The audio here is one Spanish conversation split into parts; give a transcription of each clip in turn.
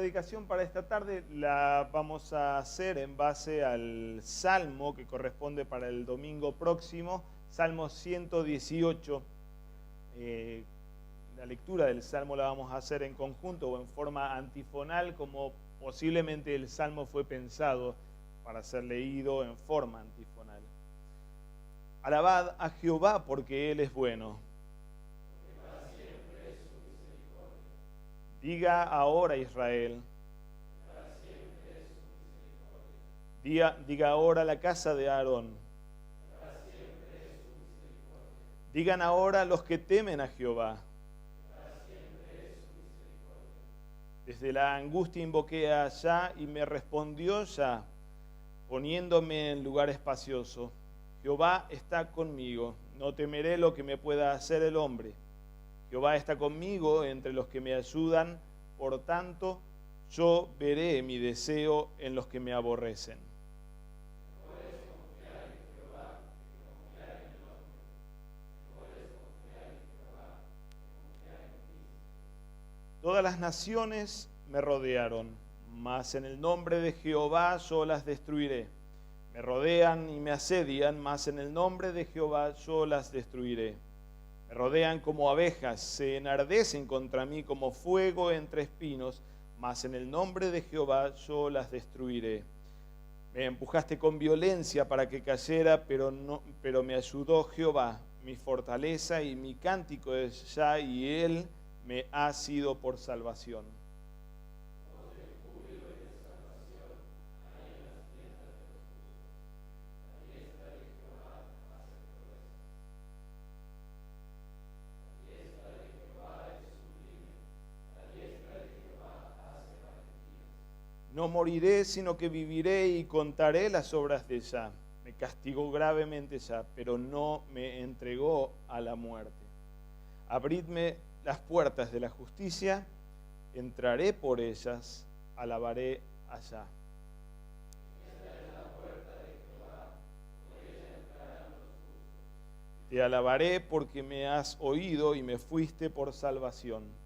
predicación para esta tarde la vamos a hacer en base al Salmo que corresponde para el domingo próximo, Salmo 118. La lectura del Salmo la vamos a hacer en conjunto o en forma antifonal, como posiblemente el Salmo fue pensado para ser leído en forma antifonal. Alabad a Jehová porque Él es bueno. Diga ahora Israel. Diga ahora la casa de Aarón. Digan ahora los que temen a Jehová. Desde la angustia invoqué a Yah y me respondió Yah, poniéndome en lugar espacioso. Jehová está conmigo, no temeré lo que me pueda hacer el hombre. Jehová está conmigo entre los que me ayudan, por tanto, yo veré mi deseo en los que me aborrecen. Todas las naciones me rodearon, mas en el nombre de Jehová yo las destruiré. Me rodean y me asedian, mas en el nombre de Jehová yo las destruiré. Me rodean como abejas, se enardecen contra mí como fuego entre espinos, mas en el nombre de Jehová yo las destruiré. Me empujaste con violencia para que cayera, pero me ayudó Jehová, mi fortaleza, y mi cántico es Yah, y Él me ha sido por salvación. No moriré, sino que viviré y contaré las obras de Yah. Me castigó gravemente Yah, pero no me entregó a la muerte. Abridme las puertas de la justicia, entraré por ellas, alabaré a Yah. Te alabaré porque me has oído y me fuiste por salvación.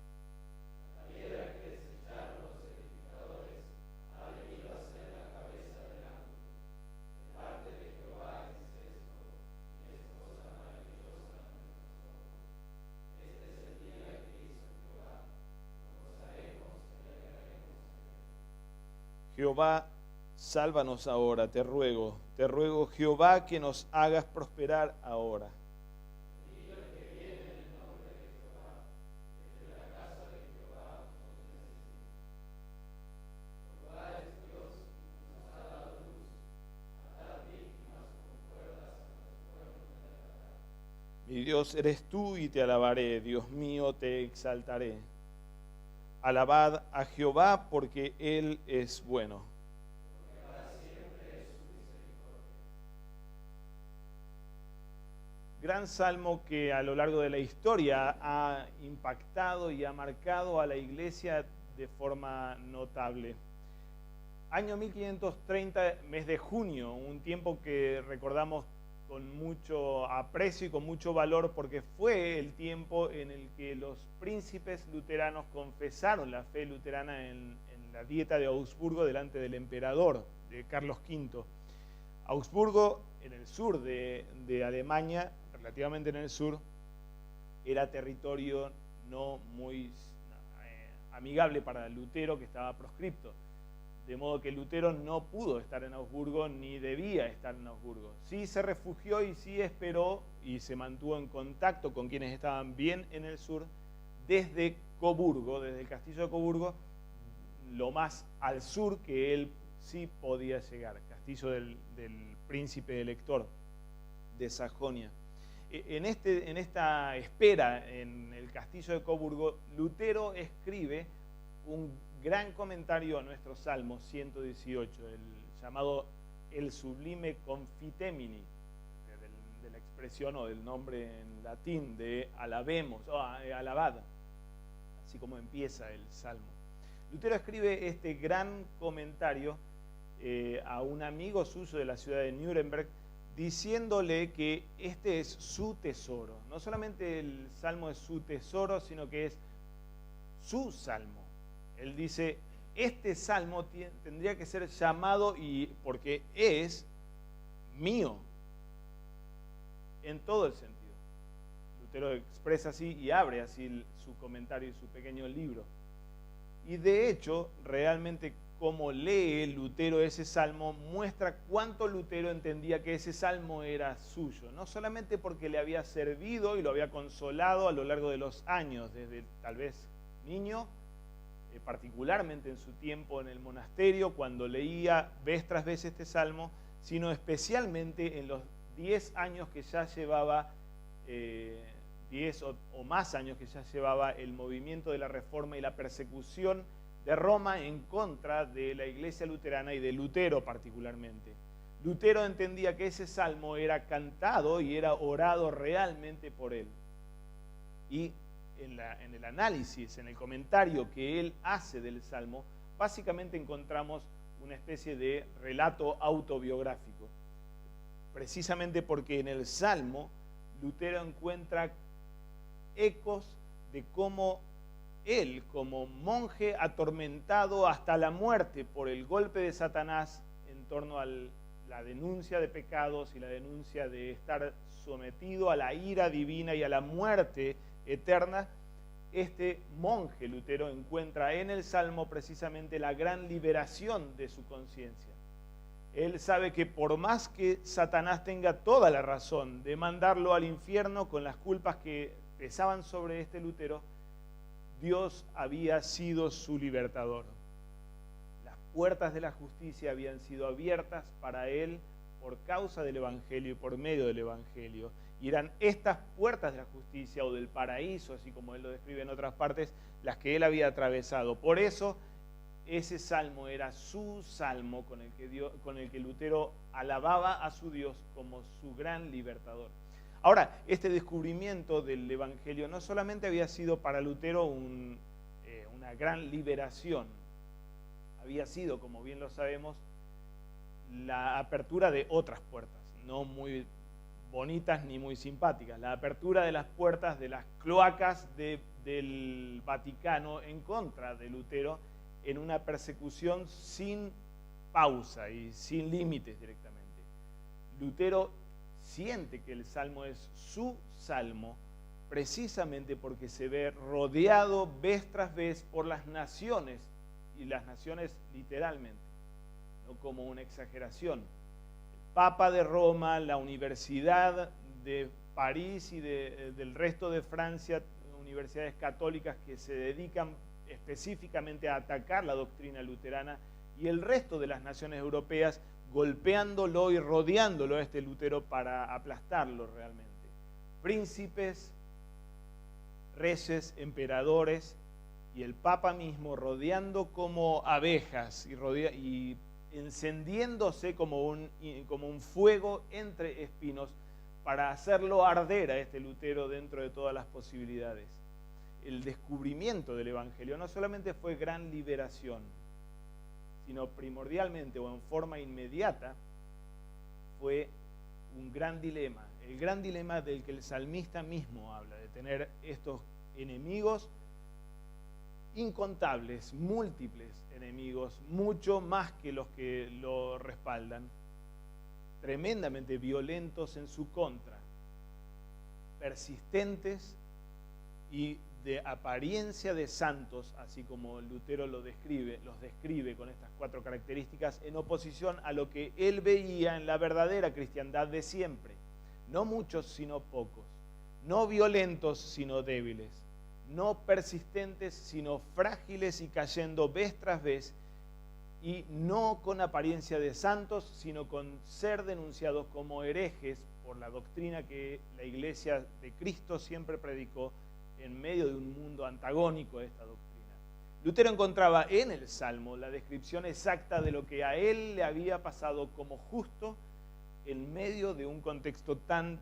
Jehová, sálvanos ahora, te ruego, Jehová, que nos hagas prosperar ahora. Mi Dios eres tú y te alabaré, Dios mío, te exaltaré. Alabad a Jehová porque Él es bueno. Gran salmo que a lo largo de la historia ha impactado y ha marcado a la iglesia de forma notable. Año 1530, mes de junio, un tiempo que recordamos con mucho aprecio y con mucho valor porque fue el tiempo en el que los príncipes luteranos confesaron la fe luterana en la dieta de Augsburgo delante del emperador, de Carlos V. Augsburgo, en el sur de Alemania, relativamente en el sur, era territorio no muy amigable para Lutero, que estaba proscripto. De modo que Lutero no pudo estar en Augsburgo ni debía estar en Augsburgo. Sí se refugió y sí esperó y se mantuvo en contacto con quienes estaban bien en el sur desde Coburgo, desde el castillo de Coburgo, lo más al sur que él sí podía llegar, castillo del príncipe elector de Sajonia. En esta espera en el castillo de Coburgo, Lutero escribe un gran comentario a nuestro Salmo 118, el llamado El Sublime Confitemini, de la expresión o del nombre en latín de alabemos, alabad, así como empieza el Salmo. Lutero escribe este gran comentario a un amigo suyo de la ciudad de Nuremberg, diciéndole que este es su tesoro. No solamente el Salmo es su tesoro, sino que es su Salmo. Él dice, este salmo tendría que ser llamado, y porque es mío, en todo el sentido. Lutero expresa así y abre así su comentario y su pequeño libro. Y de hecho, realmente como lee Lutero ese salmo, muestra cuánto Lutero entendía que ese salmo era suyo. No solamente porque le había servido y lo había consolado a lo largo de los años, desde tal vez niño, particularmente en su tiempo en el monasterio, cuando leía vez tras vez este salmo, sino especialmente en los 10 años que ya llevaba, 10 o más años que ya llevaba el movimiento de la Reforma y la persecución de Roma en contra de la Iglesia luterana y de Lutero particularmente. Lutero entendía que ese salmo era cantado y era orado realmente por él. Y en el análisis, en el comentario que él hace del salmo, básicamente encontramos una especie de relato autobiográfico. Precisamente porque en el salmo Lutero encuentra ecos de cómo él, como monje atormentado hasta la muerte por el golpe de Satanás en torno a la denuncia de pecados y la denuncia de estar sometido a la ira divina y a la muerte eterna, este monje Lutero encuentra en el salmo precisamente la gran liberación de su conciencia. Él sabe que por más que Satanás tenga toda la razón de mandarlo al infierno con las culpas que pesaban sobre este Lutero, Dios había sido su libertador. Las puertas de la justicia habían sido abiertas para él por causa del Evangelio y por medio del Evangelio. Y eran estas puertas de la justicia o del paraíso, así como él lo describe en otras partes, las que él había atravesado. Por eso, ese salmo era su salmo con el que Lutero alababa a su Dios como su gran libertador. Ahora, este descubrimiento del Evangelio no solamente había sido para Lutero una gran liberación, había sido, como bien lo sabemos, la apertura de otras puertas, no muy bonitas ni muy simpáticas, la apertura de las puertas de las cloacas del Vaticano en contra de Lutero en una persecución sin pausa y sin límites directamente. Lutero siente que el salmo es su salmo precisamente porque se ve rodeado vez tras vez por las naciones, y las naciones literalmente, no como una exageración. El Papa de Roma, la Universidad de París y del resto de Francia, universidades católicas que se dedican específicamente a atacar la doctrina luterana, y el resto de las naciones europeas golpeándolo y rodeándolo a este Lutero para aplastarlo realmente. Príncipes, reyes, emperadores y el Papa mismo rodeando como abejas y encendiéndose como un fuego entre espinos para hacerlo arder a este Lutero dentro de todas las posibilidades. El descubrimiento del Evangelio no solamente fue gran liberación, sino primordialmente o en forma inmediata fue un gran dilema, el gran dilema del que el salmista mismo habla, de tener estos enemigos incontables, múltiples enemigos, mucho más que los que lo respaldan, tremendamente violentos en su contra, persistentes y de apariencia de santos, así como Lutero los describe con estas 4 características, en oposición a lo que él veía en la verdadera cristiandad de siempre. No muchos, sino pocos. No violentos, sino débiles. No persistentes, sino frágiles y cayendo vez tras vez. Y no con apariencia de santos, sino con ser denunciados como herejes por la doctrina que la Iglesia de Cristo siempre predicó en medio de un mundo antagónico a esta doctrina. Lutero encontraba en el Salmo la descripción exacta de lo que a él le había pasado como justo en medio de un contexto tan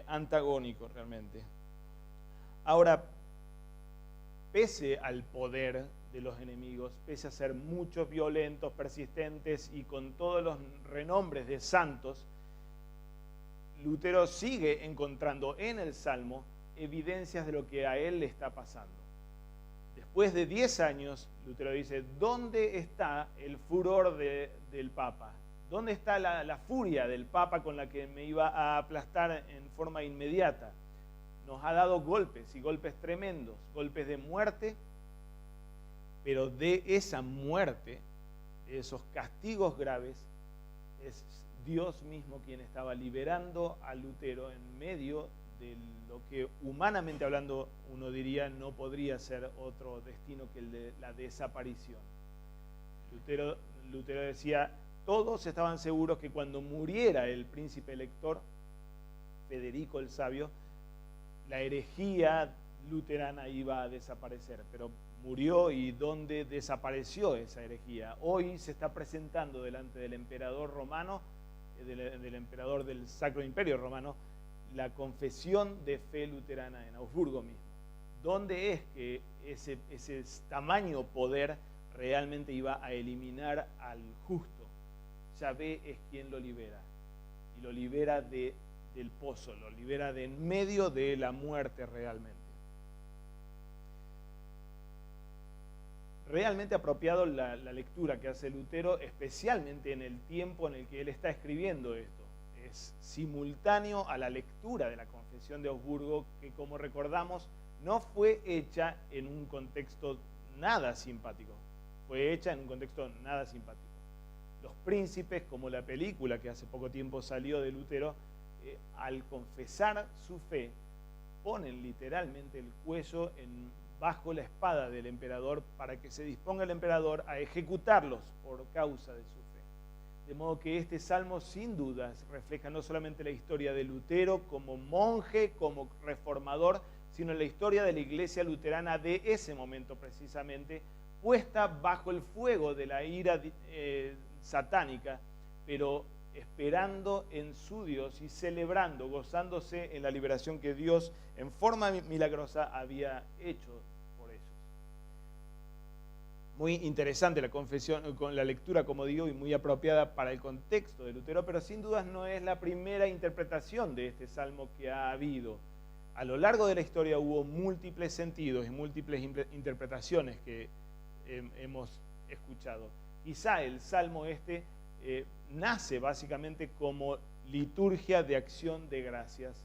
antagónico realmente. Ahora, pese al poder de los enemigos, pese a ser muchos, violentos, persistentes y con todos los renombres de santos, Lutero sigue encontrando en el Salmo evidencias de lo que a él le está pasando. Después de 10 años, Lutero dice, ¿dónde está el furor del Papa? ¿Dónde está la furia del Papa con la que me iba a aplastar en forma inmediata? Nos ha dado golpes, y golpes tremendos, golpes de muerte, pero de esa muerte, de esos castigos graves, es Dios mismo quien estaba liberando a Lutero en medio de lo que humanamente hablando uno diría no podría ser otro destino que el de la desaparición. Lutero decía, todos estaban seguros que cuando muriera el príncipe elector, Federico el Sabio, la herejía luterana iba a desaparecer, pero murió, y ¿dónde desapareció esa herejía? Hoy se está presentando delante del emperador romano, del emperador del Sacro Imperio Romano, la confesión de fe luterana en Augsburgo mismo. ¿Dónde es que ese tamaño poder realmente iba a eliminar al justo? Yahvé es quien lo libera, y lo libera del pozo, lo libera de en medio de la muerte realmente. Realmente apropiado la lectura que hace Lutero, especialmente en el tiempo en el que él está escribiendo esto. Es simultáneo a la lectura de la Confesión de Augsburgo, que como recordamos no fue hecha en un contexto nada simpático, fue hecha en un contexto nada simpático. Los príncipes, como la película que hace poco tiempo salió de Lutero, al confesar su fe, ponen literalmente el cuello bajo la espada del emperador para que se disponga el emperador a ejecutarlos por causa de su fe. De modo que este salmo sin dudas refleja no solamente la historia de Lutero como monje, como reformador, sino la historia de la iglesia luterana de ese momento precisamente, puesta bajo el fuego de la ira satánica, pero esperando en su Dios y celebrando, gozándose en la liberación que Dios en forma milagrosa había hecho por ellos. Muy interesante la confesión, con la lectura, como digo, y muy apropiada para el contexto de Lutero, pero sin dudas no es la primera interpretación de este salmo que ha habido. A lo largo de la historia hubo múltiples sentidos y múltiples interpretaciones que hemos escuchado. Quizá el salmo nace básicamente como liturgia de acción de gracias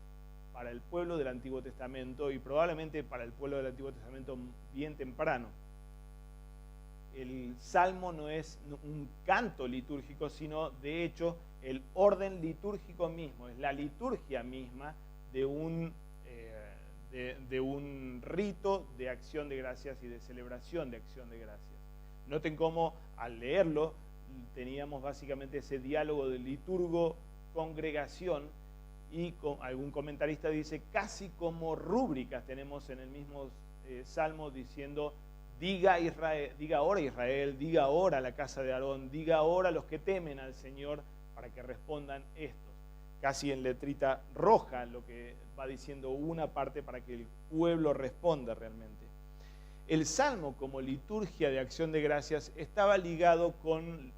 para el pueblo del Antiguo Testamento, y probablemente para el pueblo del Antiguo Testamento bien temprano. El salmo no es un canto litúrgico, sino de hecho el orden litúrgico mismo, es la liturgia misma de un rito de acción de gracias y de celebración de acción de gracias. Noten cómo al leerlo teníamos básicamente ese diálogo de liturgo-congregación, y algún comentarista dice casi como rúbricas tenemos en el mismo salmo diciendo diga ahora Israel, diga ahora la casa de Aarón, diga ahora los que temen al Señor, para que respondan estos. Casi en letrita roja lo que va diciendo una parte para que el pueblo responda realmente. El salmo como liturgia de acción de gracias estaba ligado con,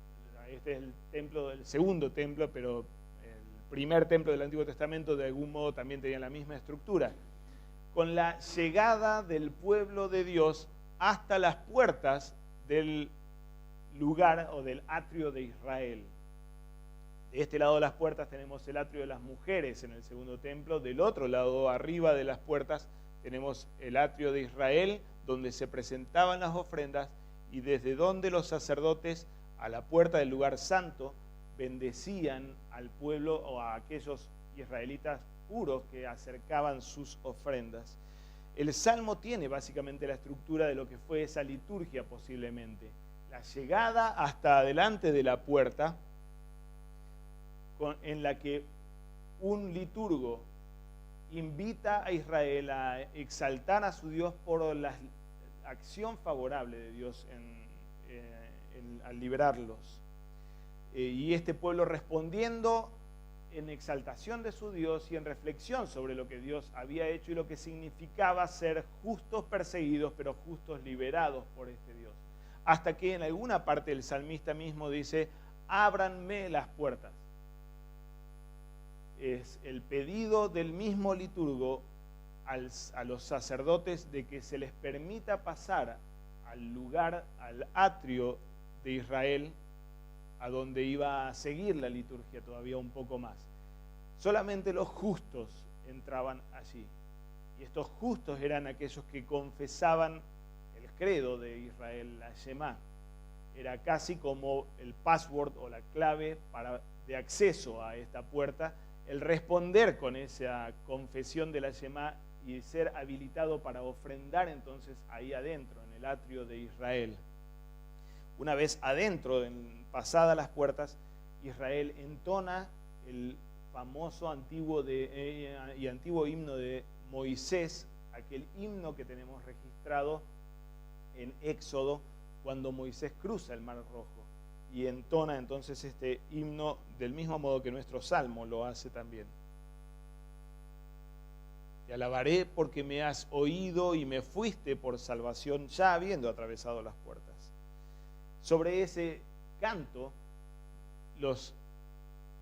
este es el segundo templo, pero el primer templo del Antiguo Testamento de algún modo también tenía la misma estructura, con la llegada del pueblo de Dios hasta las puertas del lugar o del atrio de Israel. De este lado de las puertas tenemos el atrio de las mujeres en el segundo templo, del otro lado, arriba de las puertas, tenemos el atrio de Israel, donde se presentaban las ofrendas, y desde donde los sacerdotes a la puerta del lugar santo bendecían al pueblo o a aquellos israelitas puros que acercaban sus ofrendas. El salmo tiene básicamente la estructura de lo que fue esa liturgia posiblemente. La llegada hasta adelante de la puerta, en la que un liturgo invita a Israel a exaltar a su Dios por la acción favorable de Dios al liberarlos. Y este pueblo respondiendo en exaltación de su Dios y en reflexión sobre lo que Dios había hecho y lo que significaba ser justos perseguidos, pero justos liberados por este Dios. Hasta que en alguna parte el salmista mismo dice, ábranme las puertas. Es el pedido del mismo liturgo a los sacerdotes de que se les permita pasar al lugar, al atrio de Israel, a donde iba a seguir la liturgia todavía un poco más. Solamente los justos entraban allí. Y estos justos eran aquellos que confesaban el credo de Israel, la Shema. Era casi como el password o la clave de acceso a esta puerta, el responder con esa confesión de la Shema y ser habilitado para ofrendar entonces ahí adentro, en el atrio de Israel. Una vez adentro, pasadas las puertas, Israel entona el famoso antiguo himno de Moisés, aquel himno que tenemos registrado en Éxodo, cuando Moisés cruza el Mar Rojo, y entona entonces este himno del mismo modo que nuestro Salmo lo hace también. Te alabaré porque me has oído y me fuiste por salvación, ya habiendo atravesado las puertas. Sobre ese canto,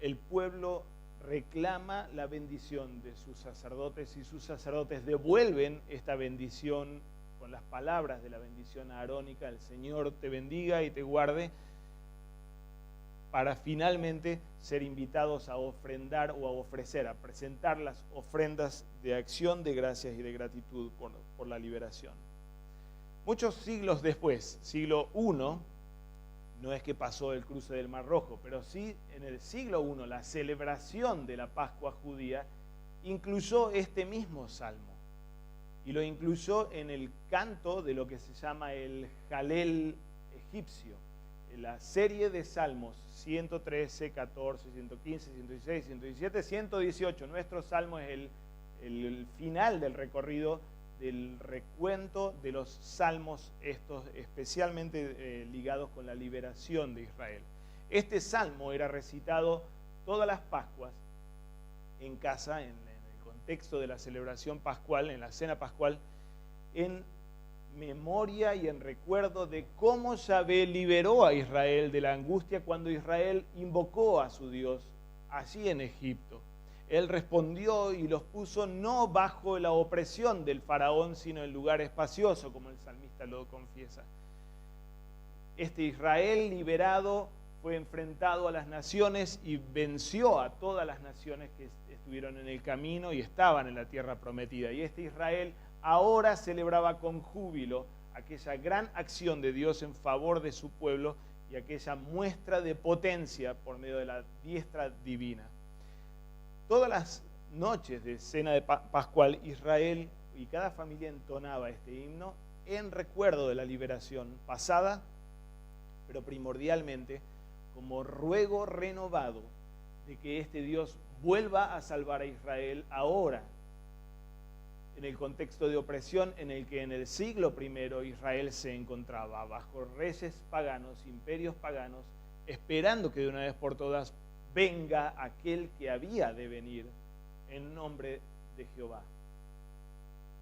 el pueblo reclama la bendición de sus sacerdotes, y sus sacerdotes devuelven esta bendición con las palabras de la bendición arónica: el Señor te bendiga y te guarde, para finalmente ser invitados a ofrendar o a ofrecer, a presentar las ofrendas de acción de gracias y de gratitud por la liberación. Muchos siglos después, siglo I, no es que pasó el cruce del Mar Rojo, pero sí en el siglo I la celebración de la Pascua judía incluyó este mismo salmo, y lo incluyó en el canto de lo que se llama el Jalel egipcio, la serie de salmos 113, 14, 115, 116, 117, 118. Nuestro salmo es el final del recorrido del recuento de los salmos estos especialmente ligados con la liberación de Israel. Este salmo era recitado todas las Pascuas en casa, en el contexto de la celebración pascual, en la cena pascual, en memoria y en recuerdo de cómo Yahvé liberó a Israel de la angustia cuando Israel invocó a su Dios allí en Egipto. Él respondió y los puso no bajo la opresión del faraón, sino en lugar espacioso, como el salmista lo confiesa. Este Israel liberado fue enfrentado a las naciones y venció a todas las naciones que estuvieron en el camino y estaban en la tierra prometida. Y este Israel ahora celebraba con júbilo aquella gran acción de Dios en favor de su pueblo y aquella muestra de potencia por medio de la diestra divina. Todas las noches de cena de pascual, Israel y cada familia entonaba este himno en recuerdo de la liberación pasada, pero primordialmente como ruego renovado de que este Dios vuelva a salvar a Israel ahora, en el contexto de opresión en el que en el siglo I Israel se encontraba, bajo reyes paganos, imperios paganos, esperando que de una vez por todas venga aquel que había de venir en nombre de Jehová.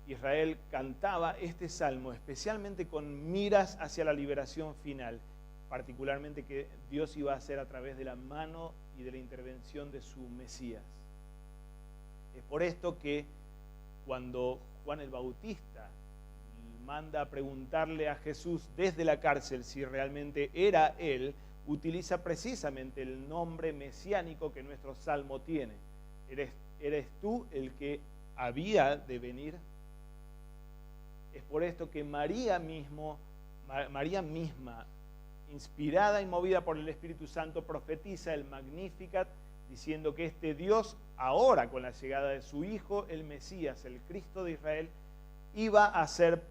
Israel cantaba este salmo especialmente con miras hacia la liberación final, particularmente que Dios iba a hacer a través de la mano y de la intervención de su Mesías. Es por esto que cuando Juan el Bautista manda a preguntarle a Jesús desde la cárcel si realmente era él, utiliza precisamente el nombre mesiánico que nuestro salmo tiene. ¿Eres tú el que había de venir? Es por esto que María misma, inspirada y movida por el Espíritu Santo, profetiza el Magnificat, diciendo que este Dios, ahora con la llegada de su Hijo, el Mesías, el Cristo de Israel, iba a hacer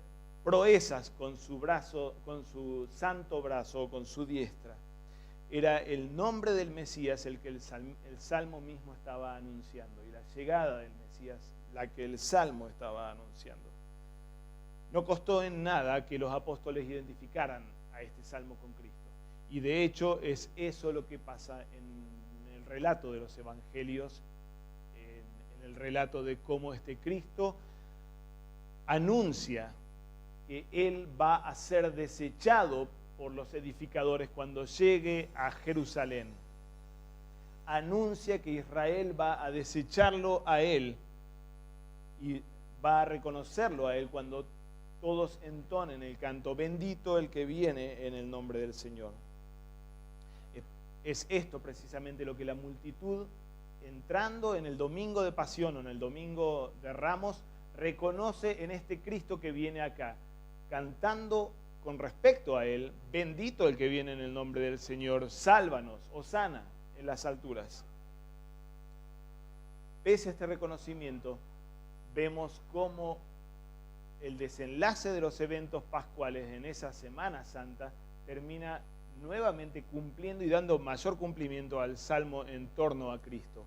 proezas con su brazo, con su santo brazo, con su diestra. Era el nombre del Mesías el que el Salmo mismo estaba anunciando, y la llegada del Mesías la que el Salmo estaba anunciando. No costó en nada que los apóstoles identificaran a este Salmo con Cristo, y de hecho es eso lo que pasa en el relato de los evangelios, en el relato de cómo este Cristo anuncia que Él va a ser desechado por los edificadores cuando llegue a Jerusalén. Anuncia que Israel va a desecharlo a Él y va a reconocerlo a Él cuando todos entonen el canto, bendito el que viene en el nombre del Señor. Es esto precisamente lo que la multitud, entrando en el domingo de Pasión o en el domingo de Ramos, reconoce en este Cristo que viene acá, cantando con respecto a Él, bendito el que viene en el nombre del Señor, sálvanos, hosana en las alturas. Pese a este reconocimiento, vemos cómo el desenlace de los eventos pascuales en esa Semana Santa termina nuevamente cumpliendo y dando mayor cumplimiento al Salmo en torno a Cristo.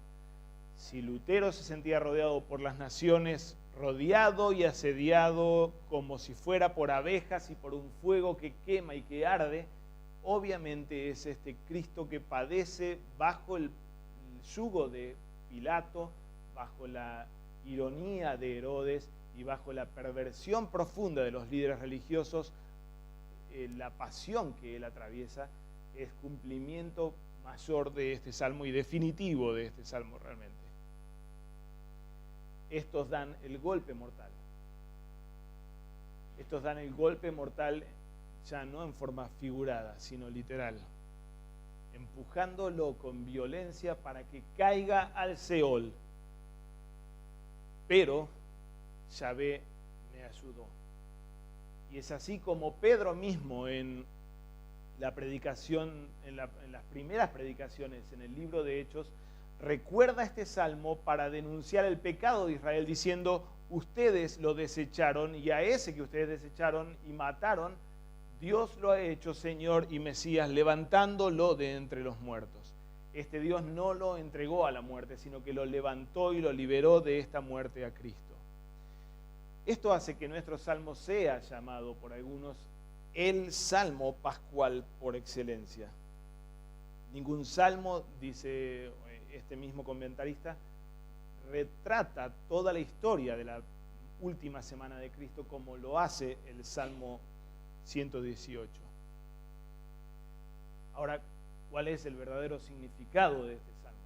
Si Lutero se sentía rodeado por las naciones, rodeado y asediado como si fuera por abejas y por un fuego que quema y que arde, obviamente es este Cristo que padece bajo el yugo de Pilato, bajo la ironía de Herodes y bajo la perversión profunda de los líderes religiosos. La pasión que él atraviesa es cumplimiento mayor de este salmo y definitivo de este salmo realmente. Estos dan el golpe mortal. Estos dan el golpe mortal ya no en forma figurada, sino literal, empujándolo con violencia para que caiga al Seol. Pero Yahvé me ayudó. Y es así como Pedro mismo en la predicación, en las primeras predicaciones en el libro de Hechos, recuerda este salmo para denunciar el pecado de Israel, diciendo: ustedes lo desecharon, y a ese que ustedes desecharon y mataron, Dios lo ha hecho Señor y Mesías, levantándolo de entre los muertos. Este Dios no lo entregó a la muerte, sino que lo levantó y lo liberó de esta muerte a Cristo. Esto hace que nuestro salmo sea llamado por algunos el salmo pascual por excelencia. Ningún salmo, dice este mismo comentarista, retrata toda la historia de la última semana de Cristo como lo hace el Salmo 118. Ahora, ¿cuál es el verdadero significado de este salmo?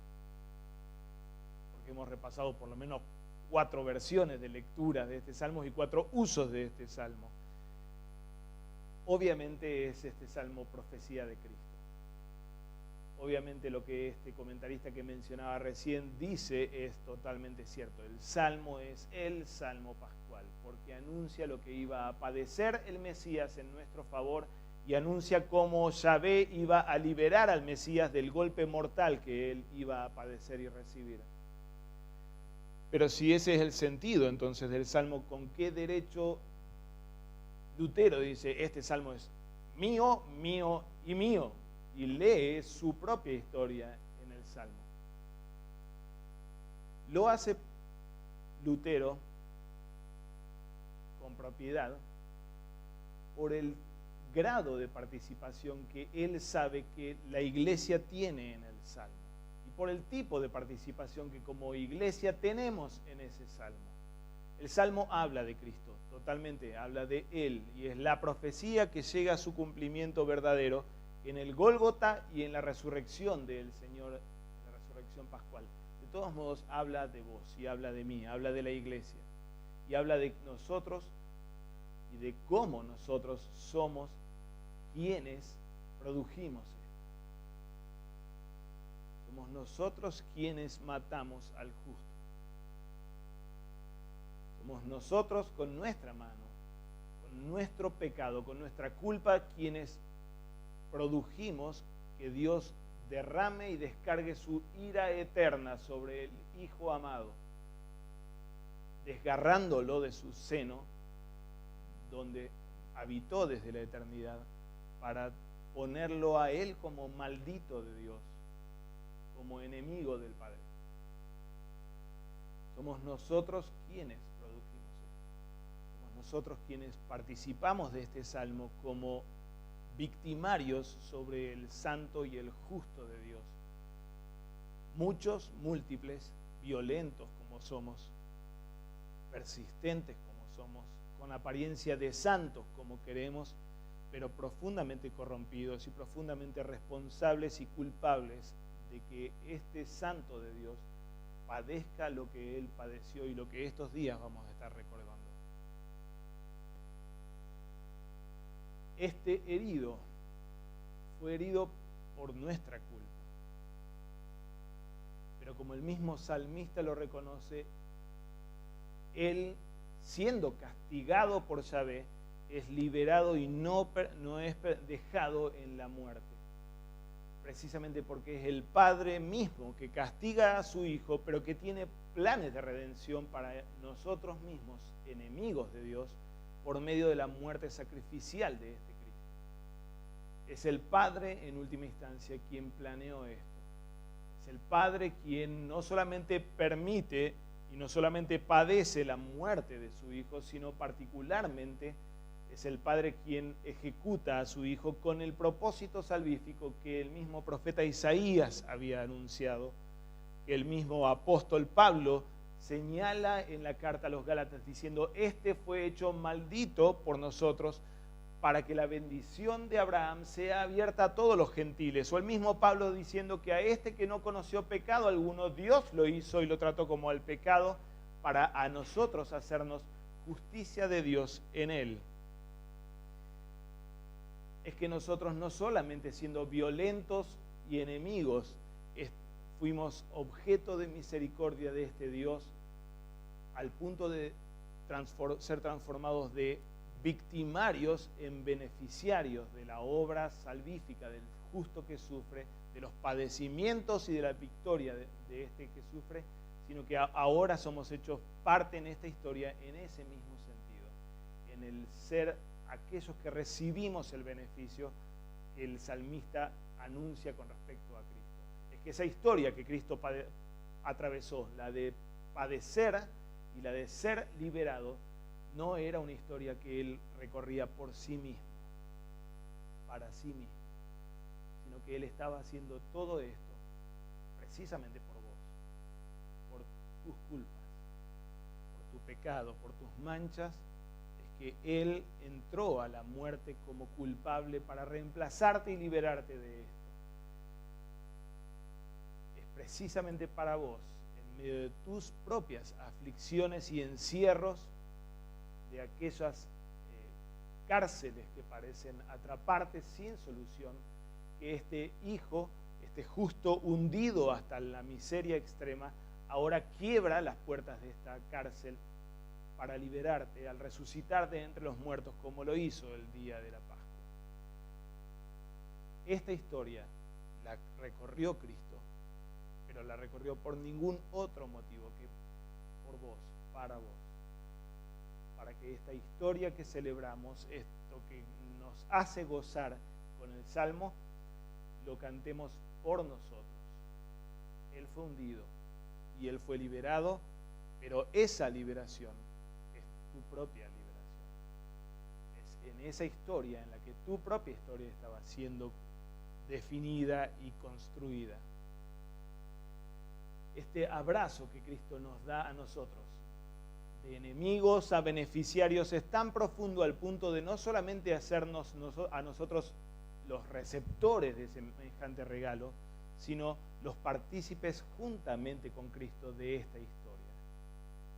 Porque hemos repasado por lo menos 4 versiones de lectura de este salmo y 4 usos de este salmo. Obviamente es este salmo profecía de Cristo. Obviamente lo que este comentarista que mencionaba recién dice es totalmente cierto. El salmo es el salmo pascual, porque anuncia lo que iba a padecer el Mesías en nuestro favor y anuncia cómo Yahvé iba a liberar al Mesías del golpe mortal que él iba a padecer y recibir. Pero si ese es el sentido entonces del salmo, ¿con qué derecho Lutero dice este salmo es mío, mío y mío? Y lee su propia historia en el salmo. Lo hace Lutero con propiedad por el grado de participación que él sabe que la iglesia tiene en el salmo y por el tipo de participación que como iglesia tenemos en ese salmo. El salmo habla de Cristo, totalmente habla de Él, y es la profecía que llega a su cumplimiento verdadero en el Gólgota y en la resurrección del Señor, en la resurrección pascual. De todos modos, habla de vos y habla de mí, habla de la iglesia y habla de nosotros y de cómo nosotros somos quienes produjimos esto. Somos nosotros quienes matamos al justo. Somos nosotros con nuestra mano, con nuestro pecado, con nuestra culpa, quienes produjimos que Dios derrame y descargue su ira eterna sobre el Hijo amado, desgarrándolo de su seno, donde habitó desde la eternidad, para ponerlo a Él como maldito de Dios, como enemigo del Padre. Somos nosotros quienes produjimos esto. Somos nosotros quienes participamos de este salmo como victimarios sobre el santo y el justo de Dios. Muchos, múltiples, violentos como somos, persistentes como somos, con apariencia de santos como queremos, pero profundamente corrompidos y profundamente responsables y culpables de que este santo de Dios padezca lo que Él padeció y lo que estos días vamos a estar recordando. Este herido fue herido por nuestra culpa. Pero como el mismo salmista lo reconoce, Él, siendo castigado por Yahvé, es liberado y no es dejado en la muerte. Precisamente porque es el Padre mismo que castiga a su Hijo, pero que tiene planes de redención para nosotros mismos, enemigos de Dios, por medio de la muerte sacrificial de este Cristo. Es el Padre, en última instancia, quien planeó esto. Es el Padre quien no solamente permite y no solamente padece la muerte de su Hijo, sino particularmente es el Padre quien ejecuta a su Hijo con el propósito salvífico que el mismo profeta Isaías había anunciado, que el mismo apóstol Pablo señala en la carta a los Gálatas diciendo: este fue hecho maldito por nosotros para que la bendición de Abraham sea abierta a todos los gentiles. O el mismo Pablo diciendo que a este que no conoció pecado alguno, Dios lo hizo y lo trató como al pecado para a nosotros hacernos justicia de Dios en él. Es que nosotros no solamente siendo violentos y enemigos, fuimos objeto de misericordia de este Dios al punto de ser transformados de victimarios en beneficiarios de la obra salvífica del justo que sufre, de los padecimientos y de la victoria de este que sufre, sino que ahora somos hechos parte en esta historia en ese mismo sentido, en el ser aquellos que recibimos el beneficio que el salmista anuncia con respecto a Cristo. Es que esa historia que Cristo atravesó, la de padecer y la de ser liberado, no era una historia que Él recorría por sí mismo, para sí mismo, sino que Él estaba haciendo todo esto precisamente por vos, por tus culpas, por tu pecado, por tus manchas. Que Él entró a la muerte como culpable para reemplazarte y liberarte de esto. Es precisamente para vos, en medio de tus propias aflicciones y encierros, de aquellas cárceles que parecen atraparte sin solución, que este hijo, este justo hundido hasta la miseria extrema, ahora quiebra las puertas de esta cárcel para liberarte al resucitar de entre los muertos, como lo hizo el día de la Pascua. Esta historia la recorrió Cristo, pero la recorrió por ningún otro motivo que por vos, para vos. Para que esta historia que celebramos, esto que nos hace gozar con el Salmo, lo cantemos por nosotros. Él fue hundido y Él fue liberado, pero esa liberación tu propia liberación. Es en esa historia en la que tu propia historia estaba siendo definida y construida. Este abrazo que Cristo nos da a nosotros, de enemigos a beneficiarios, es tan profundo al punto de no solamente hacernos a nosotros los receptores de semejante regalo, sino los partícipes juntamente con Cristo de esta historia.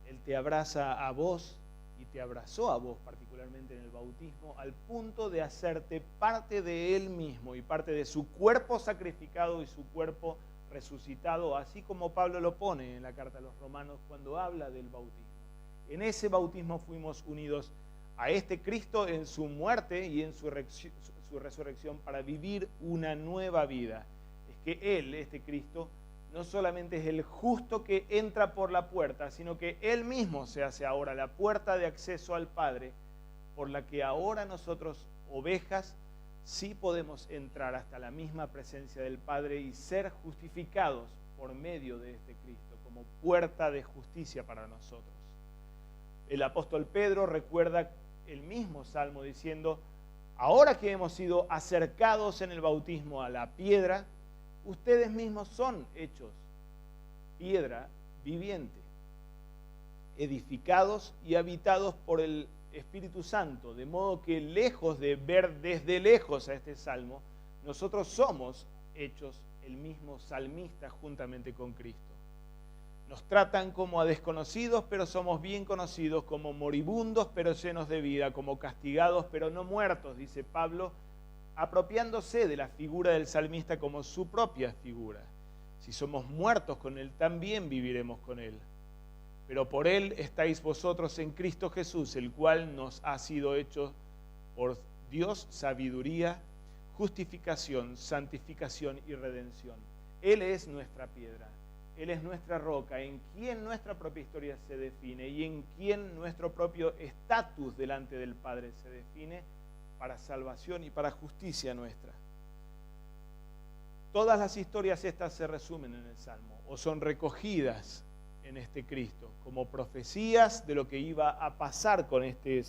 Él te abraza a vos y te abrazó a vos particularmente en el bautismo al punto de hacerte parte de Él mismo y parte de su cuerpo sacrificado y su cuerpo resucitado, así como Pablo lo pone en la carta a los Romanos cuando habla del bautismo. En ese bautismo fuimos unidos a este Cristo en su muerte y en su resurrección para vivir una nueva vida. Es que Él, este Cristo, no solamente es el justo que entra por la puerta, sino que Él mismo se hace ahora la puerta de acceso al Padre, por la que ahora nosotros, ovejas, sí podemos entrar hasta la misma presencia del Padre y ser justificados por medio de este Cristo, como puerta de justicia para nosotros. El apóstol Pedro recuerda el mismo salmo diciendo: ahora que hemos sido acercados en el bautismo a la piedra, ustedes mismos son hechos piedra viviente, edificados y habitados por el Espíritu Santo, de modo que lejos de ver desde lejos a este salmo, nosotros somos hechos el mismo salmista juntamente con Cristo. Nos tratan como a desconocidos, pero somos bien conocidos, como moribundos, pero llenos de vida, como castigados, pero no muertos, dice Pablo, apropiándose de la figura del salmista como su propia figura. Si somos muertos con Él, también viviremos con Él. Pero por Él estáis vosotros en Cristo Jesús, el cual nos ha sido hecho por Dios sabiduría, justificación, santificación y redención. Él es nuestra piedra, Él es nuestra roca, en quien nuestra propia historia se define y en quien nuestro propio estatus delante del Padre se define para salvación y para justicia nuestra. Todas las historias estas se resumen en el Salmo o son recogidas en este Cristo como profecías de lo que iba a pasar con este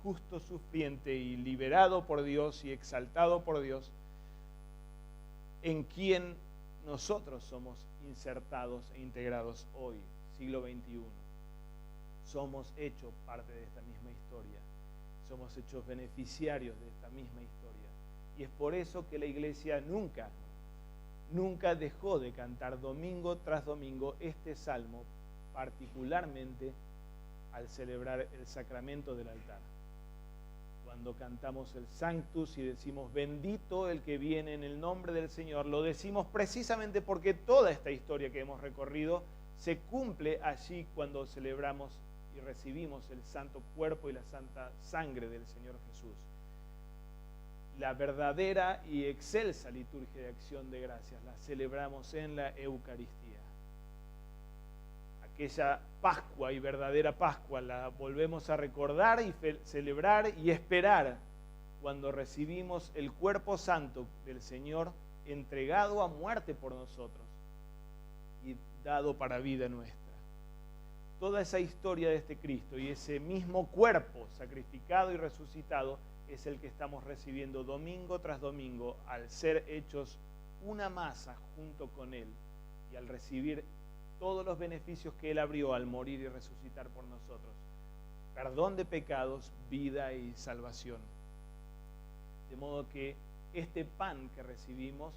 justo sufriente y liberado por Dios y exaltado por Dios, en quien nosotros somos insertados e integrados hoy, siglo XXI. Somos hechos parte de esta misma historia, somos hechos beneficiarios de esta misma historia. Y es por eso que la Iglesia nunca dejó de cantar domingo tras domingo este salmo, particularmente al celebrar el sacramento del altar. Cuando cantamos el Sanctus y decimos bendito el que viene en el nombre del Señor, lo decimos precisamente porque toda esta historia que hemos recorrido se cumple allí cuando celebramos y recibimos el santo cuerpo y la santa sangre del Señor Jesús. La verdadera y excelsa liturgia de acción de gracias la celebramos en la Eucaristía. Aquella Pascua y verdadera Pascua la volvemos a recordar y celebrar y esperar cuando recibimos el cuerpo santo del Señor entregado a muerte por nosotros y dado para vida nuestra. Toda esa historia de este Cristo y ese mismo cuerpo sacrificado y resucitado es el que estamos recibiendo domingo tras domingo al ser hechos una masa junto con Él y al recibir todos los beneficios que Él abrió al morir y resucitar por nosotros. Perdón de pecados, vida y salvación. De modo que este pan que recibimos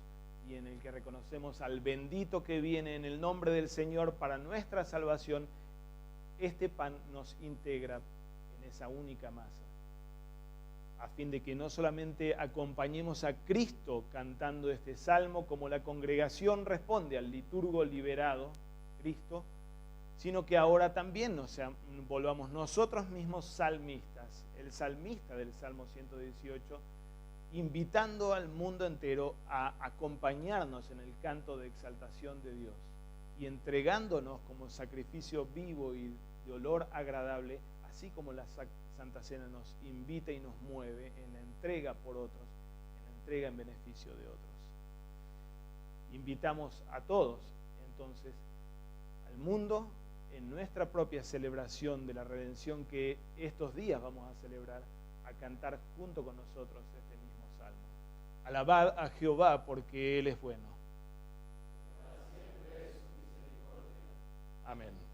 y en el que reconocemos al bendito que viene en el nombre del Señor para nuestra salvación, este pan nos integra en esa única masa, a fin de que no solamente acompañemos a Cristo cantando este salmo como la congregación responde al liturgo liberado, Cristo, sino que ahora también nos volvamos nosotros mismos salmistas, el salmista del Salmo 118, invitando al mundo entero a acompañarnos en el canto de exaltación de Dios y entregándonos como sacrificio vivo y de olor agradable, así como la Santa Cena nos invita y nos mueve en la entrega por otros, en la entrega en beneficio de otros. Invitamos a todos, entonces, al mundo en nuestra propia celebración de la redención que estos días vamos a celebrar, a cantar junto con nosotros este mismo salmo. Alabad a Jehová porque Él es bueno. Amén.